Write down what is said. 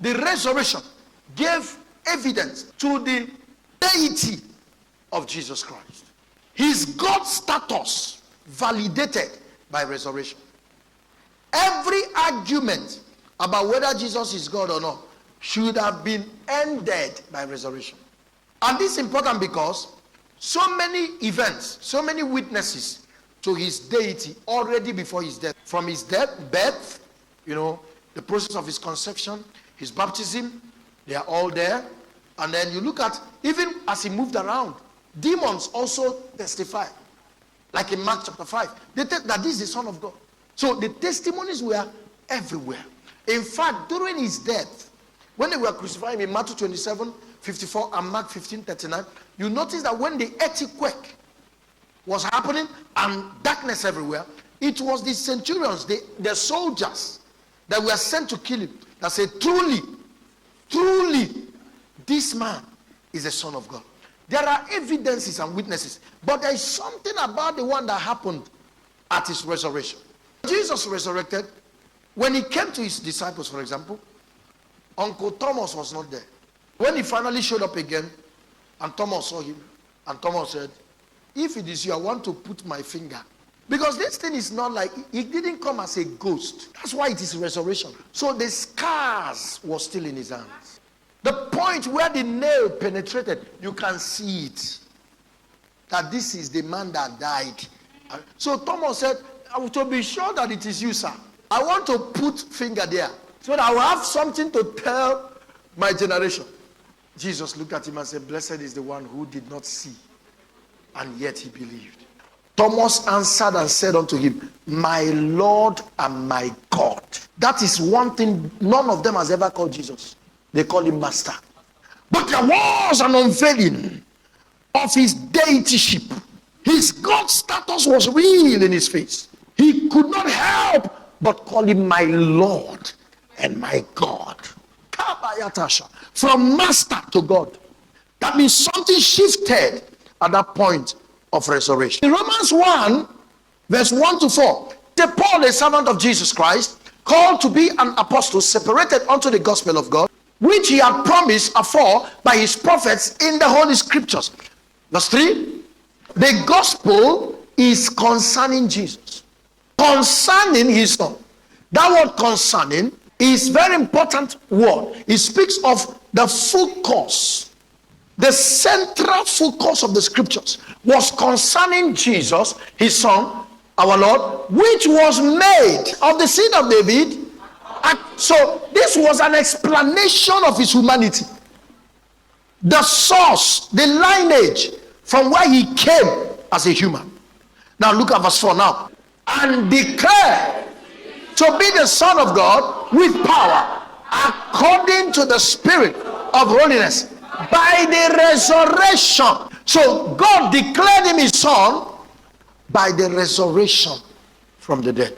The resurrection gave evidence to the deity of Jesus Christ. His God status validated by resurrection. Every argument about whether Jesus is God or not should have been ended by resurrection. And this is important because so many events, so many witnesses to his deity already before his death. From his birth, the process of his conception, his baptism, they are all there. And then you look at, even as he moved around, demons also testify. Like in Mark chapter 5, they tell that this is the Son of God. So the testimonies were everywhere. In fact, during his death, when they were crucifying him in Matthew 27:54 and Mark 15:39, you notice that when the earthquake was happening and darkness everywhere, it was the centurions, the soldiers that were sent to kill him, that said, truly, this man is the Son of God. There are evidences and witnesses, but there is something about the one that happened at his resurrection. Jesus resurrected. When he came to his disciples, for example, Uncle Thomas was not there. When he finally showed up again, and Thomas saw him, and Thomas said, if it is you, I want to put my finger. Because this thing is not like, it didn't come as a ghost. That's why it is resurrection. So the scars was still in his hands. The point where the nail penetrated, you can see it. That this is the man that died. So Thomas said, to be sure that it is you, sir, I want to put finger there, so that I will have something to tell my generation. Jesus looked at him and said, blessed is the one who did not see, and yet he believed. Thomas answered and said unto him, my Lord and my God. That is one thing none of them has ever called Jesus. They call him Master. But there was an unveiling of his deityship. His God status was real in his face. He could not help but call him my Lord and my God. From master to God. That means something shifted at that point of resurrection. In Romans 1, verse 1-4, Paul, a servant of Jesus Christ, called to be an apostle, separated unto the gospel of God, which he had promised afore by his prophets in the Holy Scriptures. Verse 3, the gospel is concerning Jesus. Concerning his son. That word concerning is very important word. It speaks of the focus. The central focus of the scriptures was concerning Jesus, his son, our Lord, which was made of the seed of David. And so this was an explanation of his humanity. The source, the lineage from where he came as a human. Now look at verse 4 now. And declare to be the Son of God with power, according to the Spirit of holiness, by the resurrection. So God declared him his son by the resurrection from the dead.